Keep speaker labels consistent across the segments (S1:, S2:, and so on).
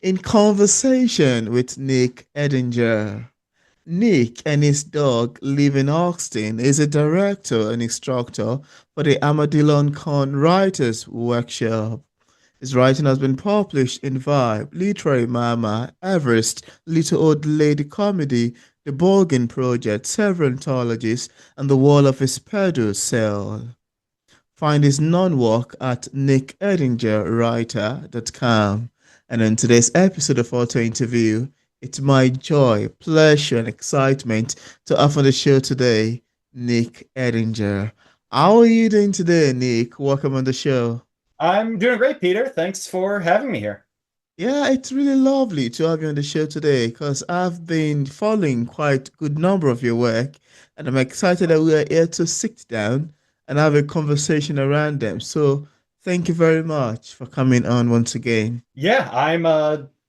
S1: In conversation with Nick Edinger. Nick and his dog live in Austin. Is a director and instructor for the ArmadilloCon Writers Workshop. His writing has been published in Vibe, Literary Mama, Everest, Little Old Lady Comedy, The Borgen Project, several anthologies, and The Wall of His Pedal Cell. Find his non-work at nickedinger.writer.com. And in today's episode of Auto Interview, it's my joy, pleasure, and excitement to have on the show today, Nick Edinger. How are you doing today, Nick? Welcome on the show.
S2: I'm doing great, Peter. Thanks for having me here.
S1: Yeah, it's really lovely to have you on the show today because I've been following quite a good number of your work, and I'm excited that we are here to sit down and have a conversation around them. So thank you very much for coming on once again.
S2: Yeah,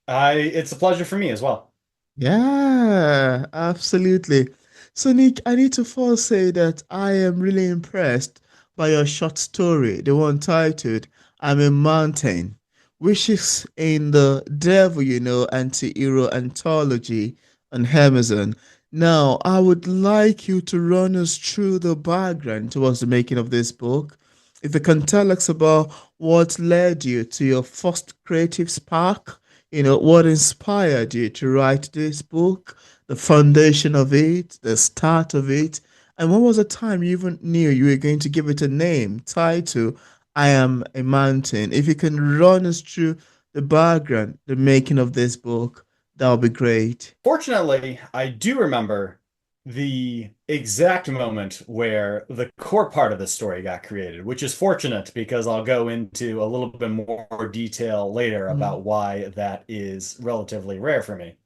S2: it's a pleasure for me as well.
S1: Yeah, absolutely. So Nick, I need to first say that I am really impressed by your short story, the one titled I'm a Mountain, which is in the Devil Anti-Hero Anthology on Amazon. Now, I would like you to run us through the background towards the making of this book. If you can tell us about what led you to your first creative spark, what inspired you to write this book, the foundation of it, the start of it, and when was the time you even knew you were going to give it a name, title, I Am a Mountain? If you can run us through the background, the making of this book, that would be great.
S2: Fortunately, I do remember the exact moment where the core part of the story got created, which is fortunate because I'll go into a little bit more detail later
S1: Mm,
S2: about why that is relatively rare for me.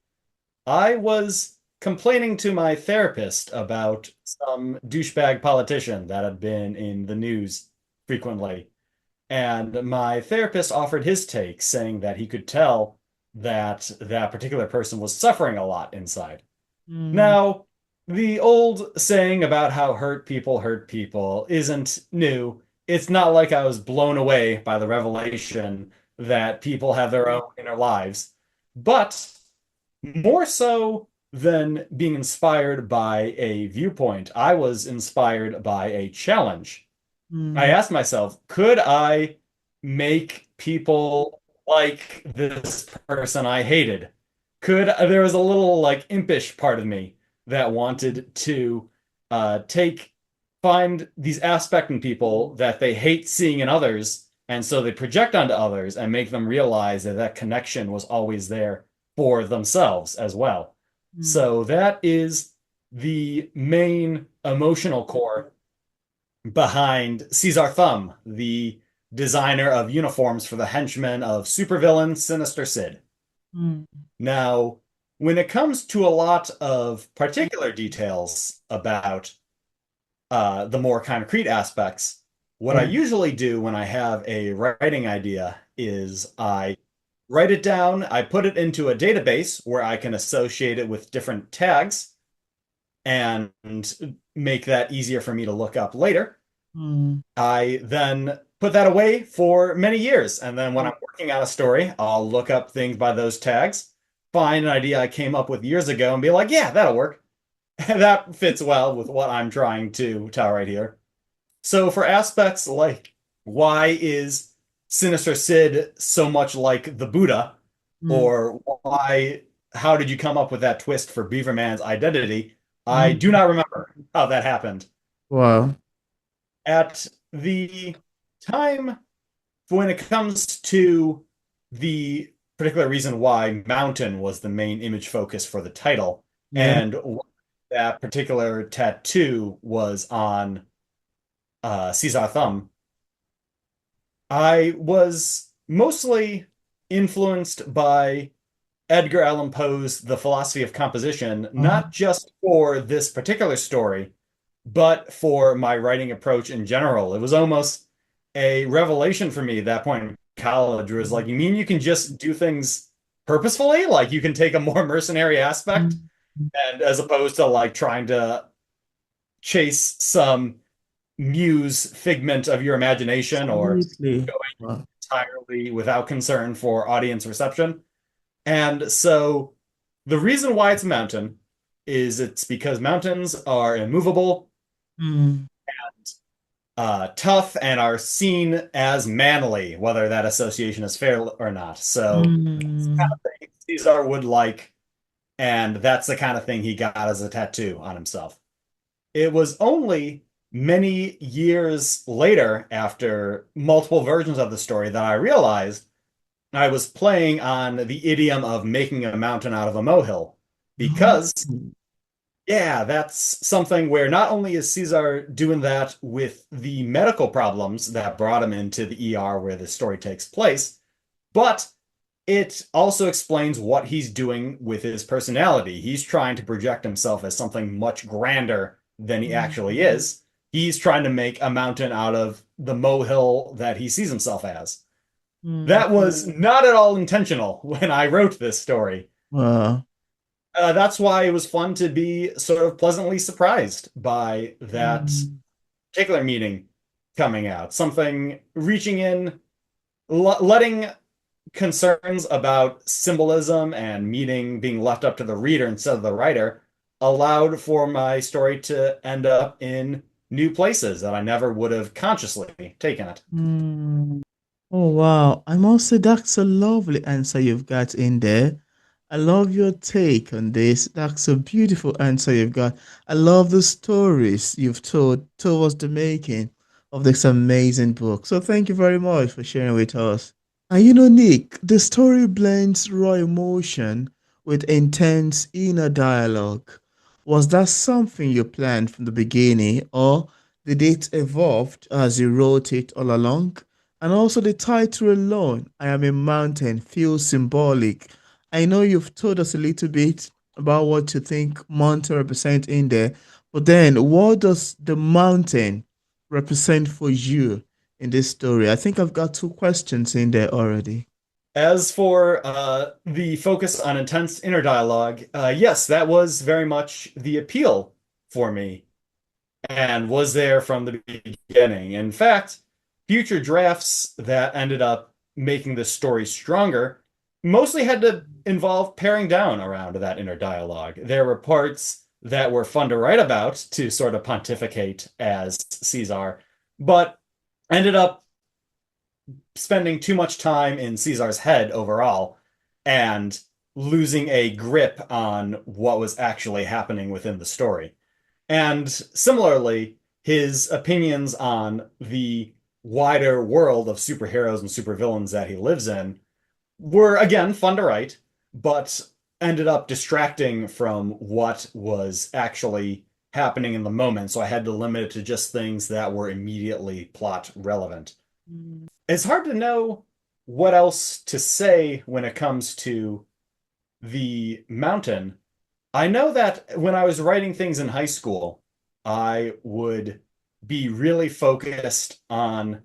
S2: I was complaining to my therapist about some douchebag politician that had been in the news frequently. And my therapist offered his take, saying that he could tell that that particular person was suffering a lot inside.
S1: mm,
S2: Now, the old saying about how hurt people isn't new. It's not like I was blown away by the revelation that people have their own inner lives, but more so than being inspired by a viewpoint, I was inspired by a challenge. I
S1: mm,
S2: asked myself, could I make people like this person I hated? There was a little like impish part of me that wanted to take find these aspects in people that they hate seeing in others, and so they project onto others and make them realize that that connection was always there for themselves as well.
S1: mm,
S2: So that is the main emotional core behind Caesar Thumb, the designer of uniforms for the henchmen of supervillain Sinister Sid.
S1: mm,
S2: Now, when it comes to a lot of particular details about the more concrete aspects, what I
S1: yeah.
S2: usually do when I have a writing idea is I write it down, I put it into a database where I can associate it with different tags and make that easier for me to look up later.
S1: Mm,
S2: I then put that away for many years. And then when I'm working on a story, I'll look up things by those tags, find an idea I came up with years ago, and be like, yeah, that'll work. And that fits well with what I'm trying to tell right here. So for aspects like why is Sinister Sid so much like the Buddha,
S1: mm,
S2: or how did you come up with that twist for Beaverman's identity? I do
S1: mm.
S2: not remember how that happened.
S1: Wow.
S2: At the time when it comes to the particular reason why mountain was the main image focus for the title
S1: Yeah.
S2: and that particular tattoo was on Caesar Thumb, I was mostly influenced by Edgar Allan Poe's The Philosophy of Composition,
S1: Mm,
S2: not just for this particular story, but for my writing approach in general. It was almost a revelation for me at that point in college, where it was like, you mean you can just do things purposefully? Like you can take a more mercenary aspect
S1: mm.
S2: and as opposed to like trying to chase some muse figment of your imagination or
S1: Absolutely.
S2: going
S1: Wow.
S2: entirely without concern for audience reception. And so the reason why it's a mountain is it's because mountains are immovable,
S1: Mm,
S2: tough, and are seen as manly, whether that association is fair or not. So that's the kind
S1: mm,
S2: of thing Caesar would like, and that's the kind of thing he got as a tattoo on himself. It was only many years later, after multiple versions of the story, that I realized I was playing on the idiom of making a mountain out of a molehill. Because,
S1: mm,
S2: yeah, that's something where not only is Caesar doing that with the medical problems that brought him into the ER where the story takes place, but it also explains what he's doing with his personality. He's trying to project himself as something much grander than he actually
S1: mm,
S2: is. He's trying to make a mountain out of the molehill that he sees himself as.
S1: mm.
S2: That was not at all intentional when I wrote this story.
S1: Wow.
S2: That's why it was fun to be sort of pleasantly surprised by that
S1: Mm,
S2: particular meaning coming out. Something reaching in, letting concerns about symbolism and meaning being left up to the reader instead of the writer allowed for my story to end up in new places that I never would have consciously taken it.
S1: mm. Oh wow. I must say that's a lovely answer you've got in there. I love your take on this. That's a beautiful answer you've got. I love the stories you've told towards the making of this amazing book. So thank you very much for sharing with us. And Nick, the story blends raw emotion with intense inner dialogue. Was that something you planned from the beginning, or did it evolve as you wrote it all along? And also, the title alone, I Am a Mountain, feels symbolic. I know you've told us a little bit about what you think mountain represent in there, but then what does the mountain represent for you in this story? I think I've got two questions in there already.
S2: As for the focus on intense inner dialogue, yes, that was very much the appeal for me and was there from the beginning. In fact, future drafts that ended up making the story stronger mostly had to involve paring down around that inner dialogue. There were parts that were fun to write about to sort of pontificate as Caesar, but ended up spending too much time in Caesar's head overall and losing a grip on what was actually happening within the story. And similarly, his opinions on the wider world of superheroes and supervillains that he lives in were, again, fun to write, but ended up distracting from what was actually happening in the moment. So I had to limit it to just things that were immediately plot relevant. It's hard to know what else to say when it comes to the mountain. I know that when I was writing things in high school, I would be really focused on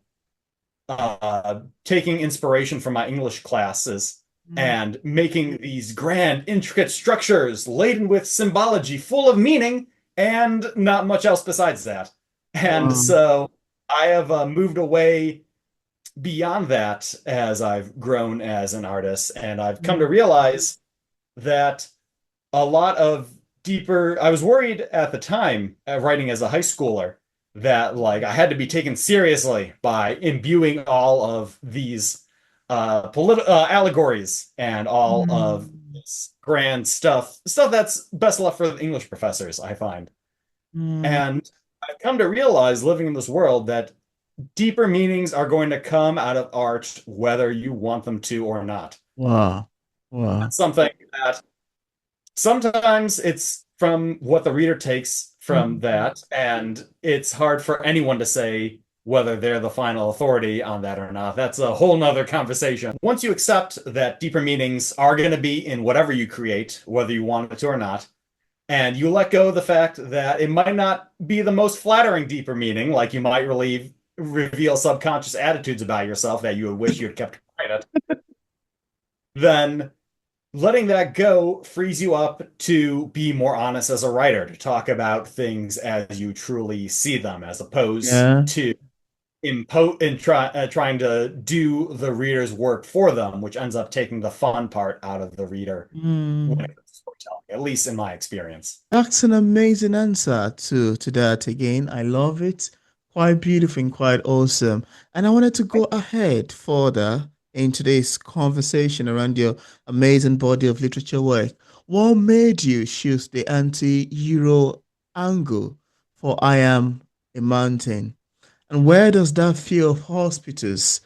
S2: taking inspiration from my English classes
S1: Mm.
S2: and making these grand, intricate structures laden with symbology, full of meaning, and not much else besides that. And
S1: Wow.
S2: so I have moved away beyond that as I've grown as an artist, and I've come to
S1: Mm.
S2: realize that a lot of deeper. I was worried at the time, writing as a high schooler, that like I had to be taken seriously by imbuing all of these political allegories and all of
S1: Mm.
S2: this grand stuff that's best left for the English professors, I find.
S1: Mm.
S2: And I've come to realize living in this world that deeper meanings are going to come out of art whether you want them to or not.
S1: Wow. Wow.
S2: That's something that sometimes it's from what the reader takes from
S1: Mm.
S2: that, and it's hard for anyone to say whether they're the final authority on that or not. That's a whole nother conversation. Once you accept that deeper meanings are going to be in whatever you create, whether you want it to or not, and you let go of the fact that it might not be the most flattering deeper meaning, like you might reveal subconscious attitudes about yourself that you would wish you had kept quiet, then letting that go frees you up to be more honest as a writer, to talk about things as you truly see them, as opposed
S1: Yeah.
S2: to trying to do the reader's work for them, which ends up taking the fun part out of the reader when
S1: Mm.
S2: it comes to storytelling, at least in my experience.
S1: That's an amazing answer to that again. I love it. Quite beautiful and quite awesome. And I wanted to go ahead further in today's conversation around your amazing body of literature work. What made you choose the anti-hero angle for I Am a Mountain? And where does that fear of hospitals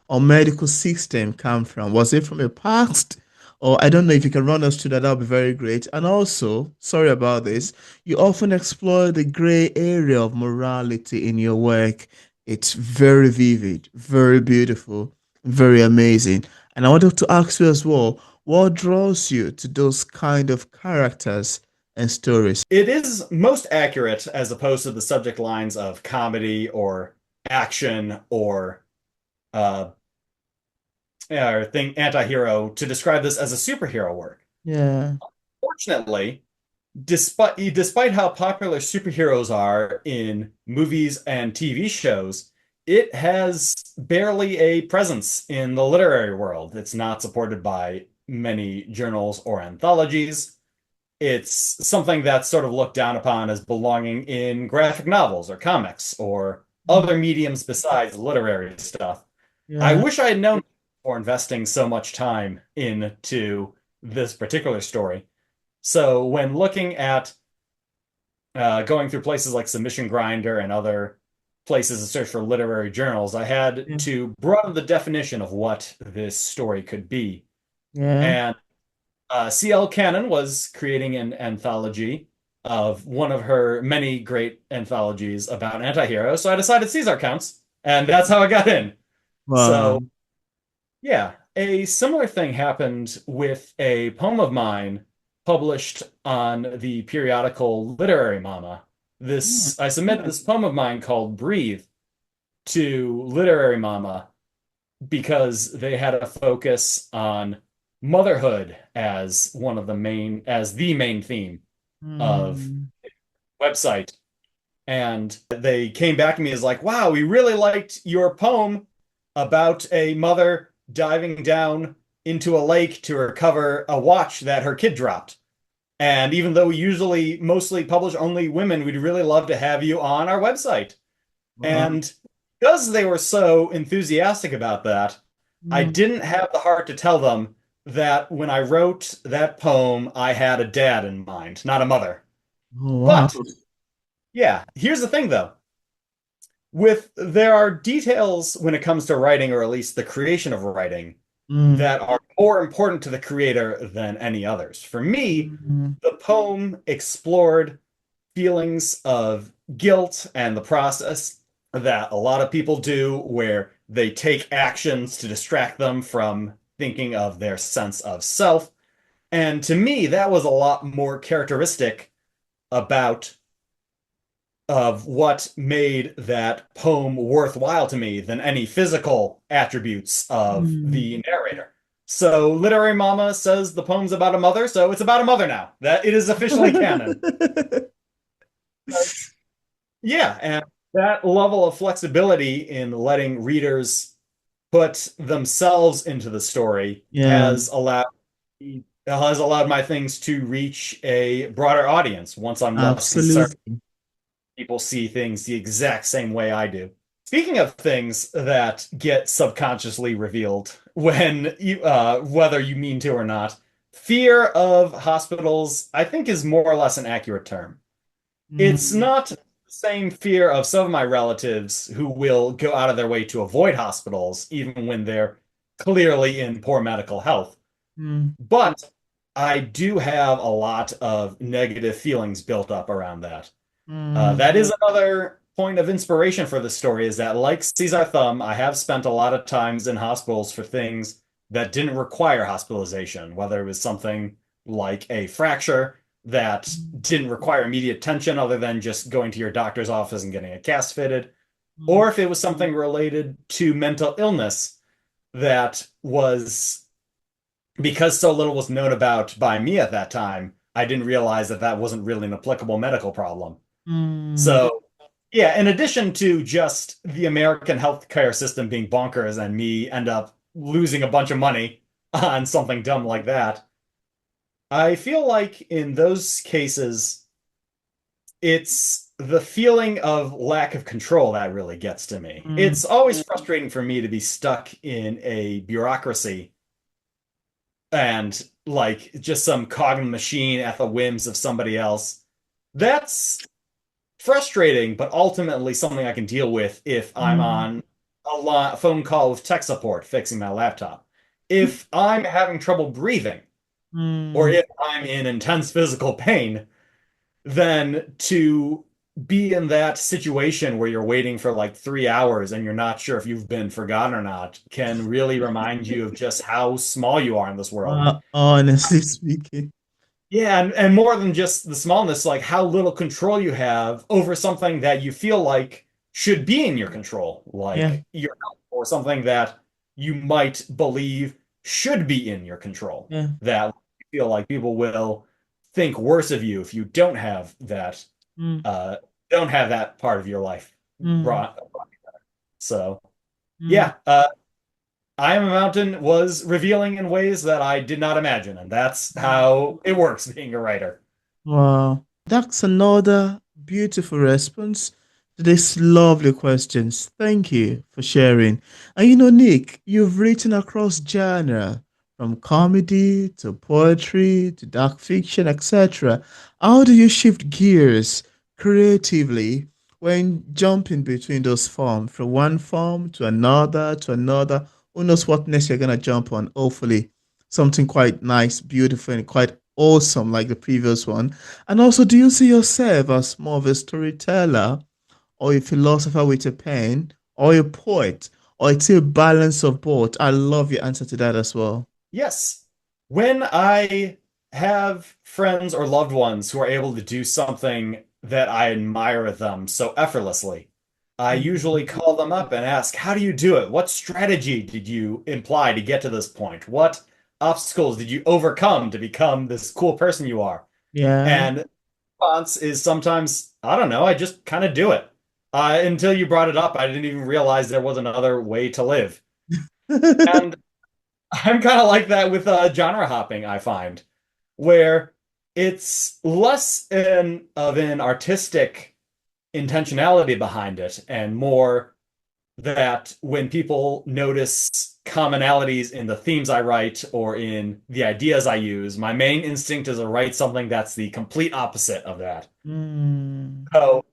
S1: or medical system come from? Was it from a past? Or I don't know if you can run us through that, that would be very great. And also, sorry about this, you often explore the gray area of morality in your work. It's very vivid, very beautiful, very amazing. And I wanted to ask you as well, what draws you to those kind of characters and stories?
S2: It is most accurate as opposed to the subject lines of comedy or action uh, or thing anti-hero to describe this as a superhero work.
S1: Yeah.
S2: Fortunately, despite how popular superheroes are in movies and TV shows, it has barely a presence in the literary world. It's not supported by many journals or anthologies. It's something that's sort of looked down upon as belonging in graphic novels or comics or other mediums besides literary stuff. I
S1: Yeah.
S2: wish I had known before investing so much time into this particular story. So when looking at going through places like Submission Grinder and other places to search for literary journals, I had
S1: Yeah.
S2: to broaden the definition of what this story could be.
S1: Yeah.
S2: And C.L. Cannon was creating an anthology of one of her many great anthologies about antiheroes. So I decided Caesar counts, and that's how I got in.
S1: Wow.
S2: So yeah, a similar thing happened with a poem of mine published on the periodical Literary Mama.
S1: Hmm.
S2: I submitted this poem of mine called Breathe to Literary Mama because they had a focus on motherhood as as the main theme of
S1: Hmm.
S2: the website. And they came back to me as like, wow, we really liked your poem about a mother diving down into a lake to recover a watch that her kid dropped. And even though we usually mostly publish only women, we'd really love to have you on our website.
S1: Wow.
S2: And because they were so enthusiastic about that, I
S1: Hmm.
S2: didn't have the heart to tell them that when I wrote that poem, I had a dad in mind, not a mother.
S1: Oh, wow.
S2: But yeah, here's the thing though. There are details when it comes to writing, or at least the creation of writing,
S1: Hmm.
S2: that are more important to the creator than any others. For me,
S1: Hmm.
S2: the poem explored feelings of guilt and the process that a lot of people do, where they take actions to distract them from thinking of their sense of self. And to me, that was a lot more characteristic about of what made that poem worthwhile to me than any physical attributes of
S1: Hmm.
S2: the narrator. So Literary Mama says the poem's about a mother, so it's about a mother now. That it is officially canon. Yeah, and that level of flexibility in letting readers put themselves into the story
S1: Yeah,
S2: has allowed my things to reach a broader audience once I'm less concerned
S1: absolutely.
S2: people see things the exact same way I do. Speaking of things that get subconsciously revealed whether you mean to or not, fear of hospitals, I think, is more or less an accurate term. It's
S1: Hmm.
S2: not the same fear of some of my relatives who will go out of their way to avoid hospitals, even when they're clearly in poor medical health.
S1: Hmm.
S2: But I do have a lot of negative feelings built up around that.
S1: Hmm.
S2: That is another point of inspiration for this story is that, like Caesar Thumb, I have spent a lot of times in hospitals for things that didn't require hospitalization, whether it was something like a fracture that didn't require immediate attention other than just going to your doctor's office and getting a cast fitted,
S1: Hmm.
S2: or if it was something related to mental illness that was because so little was known about by me at that time, I didn't realize that that wasn't really an applicable medical problem.
S1: Hmm.
S2: So Yeah, in addition to just the American healthcare system being bonkers and me end up losing a bunch of money on something dumb like that, I feel like in those cases, it's the feeling of lack of control that really gets to me.
S1: Mm,
S2: It's always frustrating for me to be stuck in a bureaucracy and like just some cog in the machine at the whims of somebody else. That's frustrating, but ultimately something I can deal with if I'm
S1: mm,
S2: on a phone call with tech support fixing my laptop. If I'm having trouble breathing, or
S1: mm.
S2: if I'm in intense physical pain, then to be in that situation where you're waiting for like 3 hours and you're not sure if you've been forgotten or not can really remind you of just how small you are in this world.
S1: Honestly speaking,
S2: Yeah, and more than just the smallness, like how little control you have over something that you feel like should be in your control,
S1: yeah,
S2: like your health, or something that you might believe should be in your control.
S1: yeah,
S2: That you feel like people will think worse of you if you
S1: mm,
S2: uh, don't have that part of your life
S1: mm,
S2: brought. So
S1: mm.
S2: yeah, I Am a Mountain was revealing in ways that I did not imagine, and that's how it works being a writer.
S1: Wow, that's another beautiful response to these lovely questions. Thank you for sharing. And Nick, you've written across genre, from comedy to poetry to dark fiction, etc. How do you shift gears creatively when jumping between those forms, from one form to another to another? Who knows what next you're gonna jump on? Hopefully, something quite nice, beautiful, and quite awesome like the previous one. And also, do you see yourself as more of a storyteller or a philosopher with a pen or a poet or it's a balance of both? I love your answer to that as well.
S2: Yes. When I have friends or loved ones who are able to do something that I admire them so effortlessly, I usually call them up and ask, how do you do it? What strategy did you imply to get to this point? What obstacles did you overcome to become this cool person you are?
S1: Yeah.
S2: And the response is sometimes, I don't know, I just kind of do it. Until you brought it up, I didn't even realize there was another way to live. And I'm kind of like that with genre hopping, I find, where it's less of an artistic intentionality behind it and more that when people notice commonalities in the themes I write or in the ideas I use, my main instinct is to write something that's the complete opposite of that.
S1: Mm.
S2: So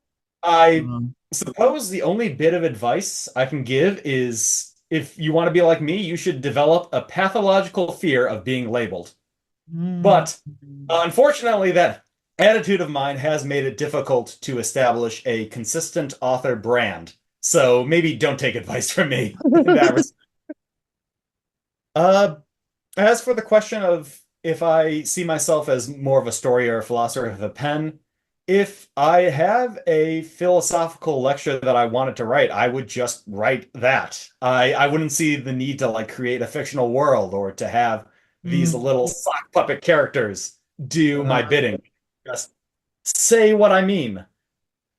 S2: I
S1: Um,
S2: suppose the only bit of advice I can give is if you want to be like me, you should develop a pathological fear of being labeled.
S1: mm.
S2: But unfortunately, that attitude of mine has made it difficult to establish a consistent author brand. So maybe don't take advice from me in that respect. Uh, as for the question of if I see myself as more of a story or a philosopher of the pen, if I have a philosophical lecture that I wanted to write, I would just write that. I wouldn't see the need to like create a fictional world or to have these
S1: Mm.
S2: little sock puppet characters do my
S1: Uh,
S2: bidding. Just say what I mean.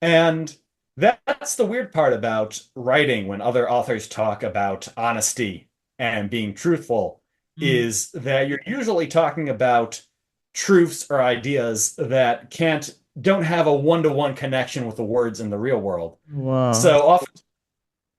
S2: And that's the weird part about writing when other authors talk about honesty and being truthful,
S1: mm.
S2: is that you're usually talking about truths or ideas that don't have a one-to-one connection with the words in the real world.
S1: Wow.
S2: So often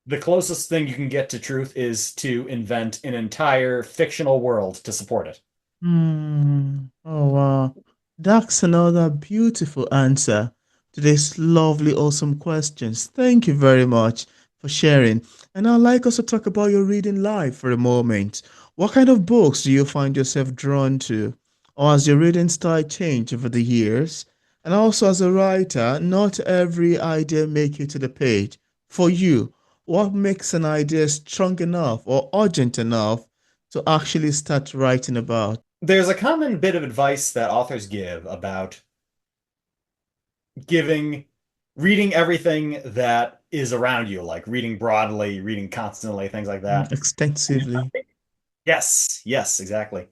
S2: the closest thing you can get to truth is to invent an entire fictional world to support it.
S1: Hmm. Oh, wow. That's another beautiful answer to these lovely, awesome questions. Thank you very much for sharing. And I'd like us to talk about your reading life for a moment. What kind of books do you find yourself drawn to? Or has your reading style changed over the years? And also, as a writer, not every idea make it to the page. For you, what makes an idea strong enough or urgent enough to actually start writing about?
S2: There's a common bit of advice that authors give about giving reading everything that is around you, like reading broadly, reading constantly, things like that.
S1: Extensively.
S2: Yes, yes, exactly.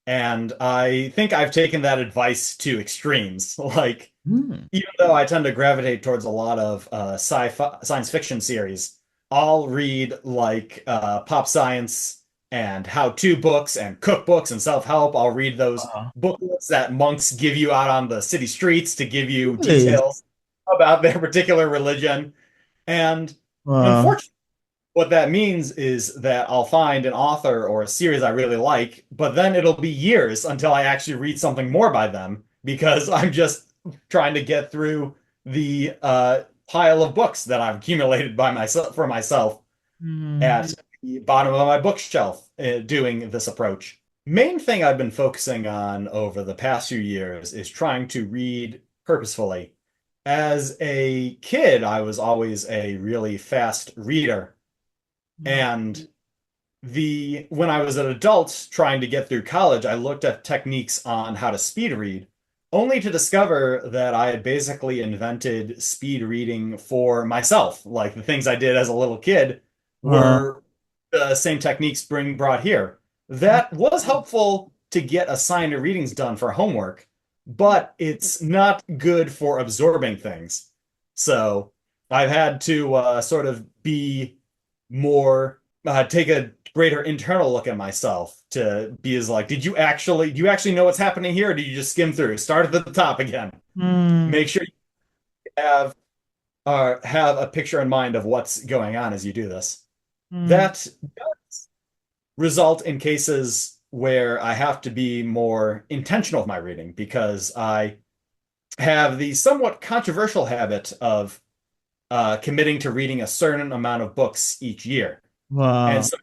S2: And I think I've taken that advice to extremes. Like,
S1: Mm.
S2: Even though I tend to gravitate towards a lot of sci-fi science fiction series, I'll read like pop science and how-to books and cookbooks and self-help. I'll read those
S1: Wow.
S2: booklets that monks give you out on the city streets to give you
S1: Really?
S2: details about their particular religion. And
S1: Wow.
S2: unfortunately, what that means is that I'll find an author or a series I really like, but then it'll be years until I actually read something more by them because I'm just trying to get through the pile of books that I've accumulated by myself for myself
S1: Mm.
S2: at the bottom of my bookshelf doing this approach. Main thing I've been focusing on over the past few years is trying to read purposefully. As a kid, I was always a really fast reader. And the when I was an adult trying to get through college, I looked at techniques on how to speed read, only to discover that I had basically invented speed reading for myself. Like the things I did as a little kid
S1: Wow.
S2: were the same techniques Spring brought here. That was helpful to get assigned readings done for homework, but it's not good for absorbing things. So I've had to sort of be more take a greater internal look at myself to be as like, do you actually know what's happening here, or do you just skim through? Start at the top again.
S1: Mm.
S2: Make sure you have a picture in mind of what's going on as you do this.
S1: Mm.
S2: That does result in cases where I have to be more intentional with my reading because I have the somewhat controversial habit of committing to reading a certain amount of books each year. And
S1: Wow.
S2: so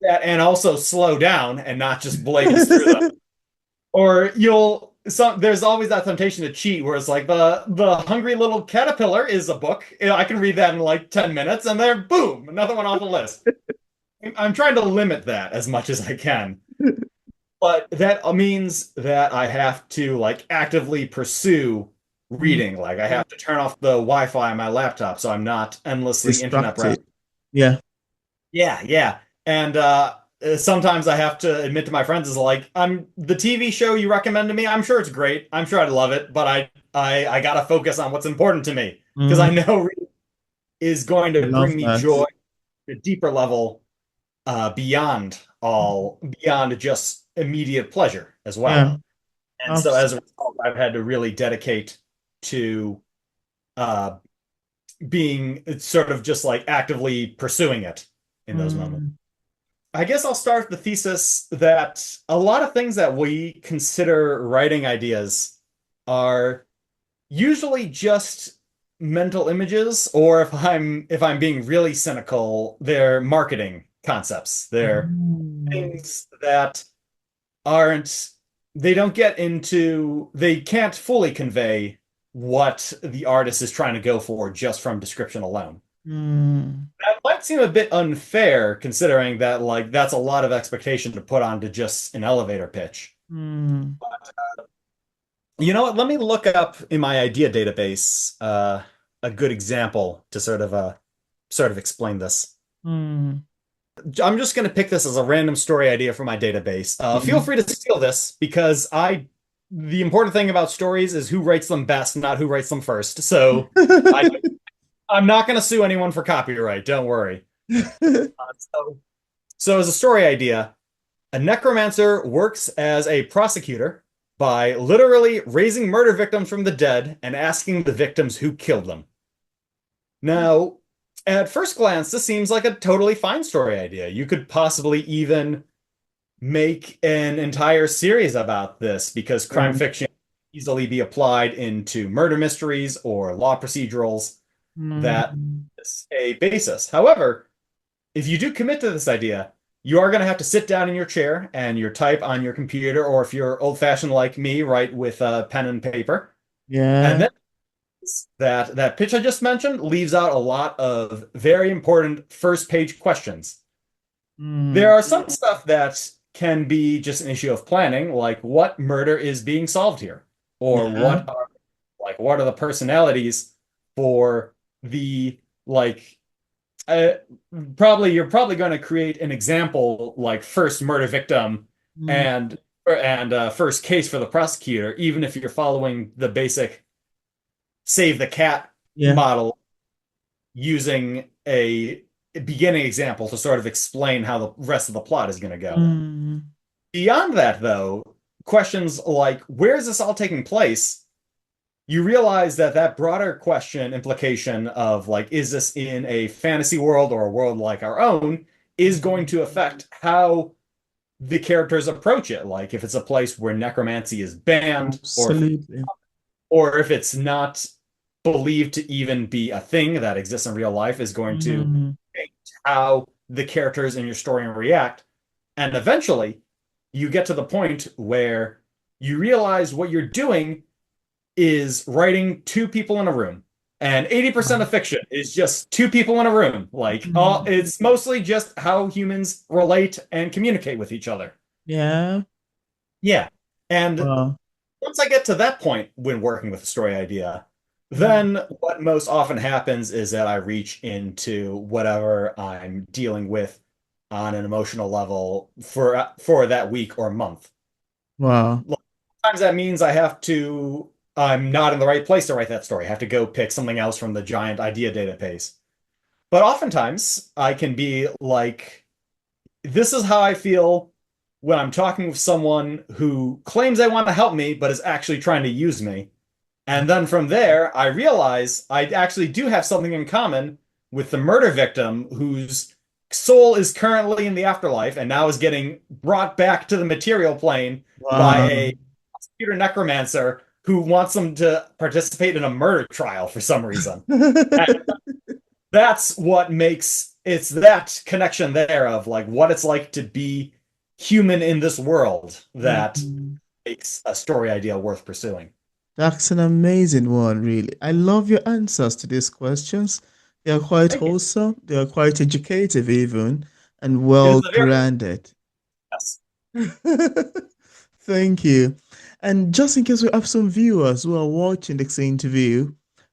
S2: that and also slow down and not just blaze through them. Or there's always that temptation to cheat where it's like the Hungry Little Caterpillar is a book. I can read that in like 10 minutes and there boom, another one off the list. I'm trying to limit that as much as I can. But that means that I have to like actively pursue
S1: Mm.
S2: reading. Like I have to turn off the Wi-Fi on my laptop so I'm not endlessly internet browsing.
S1: Distracted. Yeah.
S2: Yeah, yeah. And sometimes I have to admit to my friends is like, I'm the TV show you recommend to me, I'm sure it's great. I'm sure I'd love it, but I gotta focus on what's important to me because
S1: Mm.
S2: I know reading is going
S1: I
S2: to
S1: love
S2: bring me
S1: that.
S2: joy at a deeper level beyond just immediate pleasure as
S1: Yeah.
S2: well. And so as
S1: Abs-
S2: a result, I've had to really dedicate to uh being sort of just like actively pursuing it in those moments.
S1: mm.
S2: I guess I'll start with the thesis that a lot of things that we consider writing ideas are usually just mental images, or if I'm being really cynical, they're marketing concepts. They're
S1: Mm.
S2: things that aren't they don't get into they can't fully convey what the artist is trying to go for just from description alone.
S1: Mm.
S2: That might seem a bit unfair considering that like that's a lot of expectation to put onto just an elevator pitch.
S1: Mm.
S2: You know what? Let me look up in my idea database a good example to sort of explain this.
S1: Mm.
S2: I'm just going to pick this as a random story idea from my database. Feel
S1: Mm.
S2: free to steal this because I the important thing about stories is who writes them best, not who writes them first. So I I'm not going to sue anyone for copyright. Don't worry. So as a story idea, a necromancer works as a prosecutor by literally raising murder victims from the dead and asking the victims who killed them. Now, at first glance, this seems like a totally fine story idea. You could possibly even make an entire series about this because crime
S1: Yeah.
S2: fiction can easily be applied into murder mysteries or law procedurals that
S1: Mm.
S2: is a basis. However, if you do commit to this idea, you are going to have to sit down in your chair and your type on your computer, or if you're old-fashioned like me, write with pen and paper. And
S1: Yeah.
S2: then that pitch I just mentioned leaves out a lot of very important first page questions. There
S1: Mm.
S2: are some stuff that can be just an issue of planning, like what murder is being solved here, or
S1: Yeah.
S2: what are the personalities for the like uh, probably you're probably going to create an example like first murder victim
S1: Mm.
S2: and first case for the prosecutor, even if you're following the basic save the cat
S1: Yeah.
S2: model using a beginning example to sort of explain how the rest of the plot is going to go.
S1: Mm,
S2: Beyond that, though, questions like where is this all taking place? You realize that that broader question implication of like, is this in a fantasy world or a world like our own is going to affect how the characters approach it. Like if it's a place where necromancy is banned,
S1: absolutely.
S2: or if it's not believed to even be a thing that exists in real life, is going to
S1: Mm,
S2: change how the characters in your story react. And eventually, you get to the point where you realize what you're doing is writing two people in a room. And 80%
S1: wow.
S2: of fiction is just two people in a room. Like, all
S1: Mm,
S2: it's mostly just how humans relate and communicate with each other.
S1: yeah.
S2: Yeah. And
S1: Wow.
S2: once I get to that point when working with a story idea,
S1: Mm,
S2: then what most often happens is that I reach into whatever I'm dealing with on an emotional level for that week or month.
S1: wow.
S2: Sometimes that means I'm not in the right place to write that story. I have to go pick something else from the giant idea database. But oftentimes I can be like, this is how I feel when I'm talking with someone who claims they want to help me, but is actually trying to use me. And then from there, I realize I actually do have something in common with the murder victim whose soul is currently in the afterlife and now is getting brought back to the material plane by
S1: Wow.
S2: a computer necromancer who wants them to participate in a murder trial for some reason. And that's what makes it's that connection there of like what it's like to be human in this world that
S1: Mhm.
S2: makes a story idea worth pursuing.
S1: That's an amazing one, really. I love your answers to these questions. They are quite
S2: Thank you.
S1: wholesome, they are quite educative, even, and
S2: It
S1: well
S2: is a very
S1: grounded.
S2: yes.
S1: Thank you. And just in case we have some viewers who are watching this interview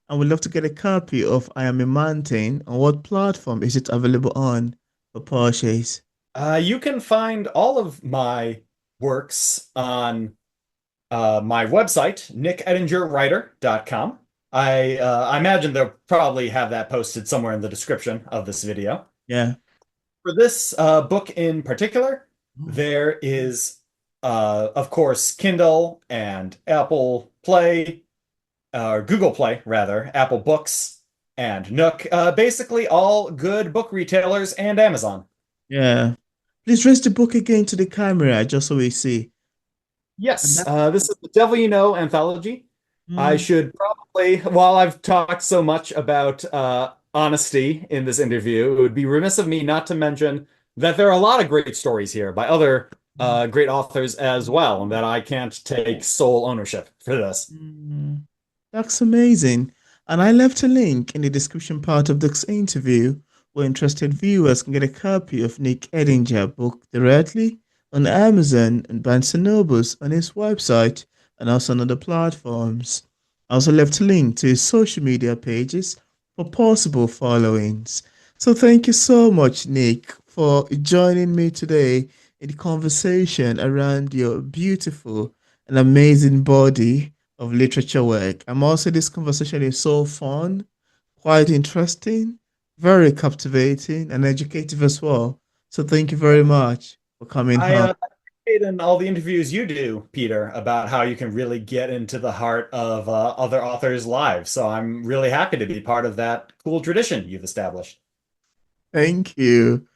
S1: and would love to get a copy of I Am a Mountain, on what platform is it available on for purchase?
S2: You can find all of my works on my website, nickedingerwriter.com. I imagine they'll probably have that posted somewhere in the description of this video.
S1: Yeah.
S2: For this book in particular,
S1: Oh,
S2: there is, of course, Kindle and Apple Play, or Google Play, rather, Apple Books and Nook, basically all good book retailers and Amazon.
S1: yeah. Please raise the book again to the camera just so we see. And
S2: Yes,
S1: that,
S2: this is the Devil You Know anthology. I
S1: mm,
S2: should probably, while I've talked so much about honesty in this interview, it would be remiss of me not to mention that there are a lot of great stories here by other great authors as well, and that I can't take sole ownership for this.
S1: mm, that's amazing. And I left a link in the description part of this interview where interested viewers can get a copy of Nick Edinger book directly on Amazon and Barnes& and Nobles on his website and also on other platforms. I also left a link to his social media pages for possible followings. So thank you so much, Nick, for joining me today in the conversation around your beautiful and amazing body of literature work. I'm also this conversation is so fun, quite interesting, very captivating, and educative as well. So thank you very much for coming
S2: I
S1: on.
S2: appreciate in all the interviews you do, Peter, about how you can really get into the heart of other authors' lives. So I'm really happy to be part of that cool tradition you've established.
S1: Thank you.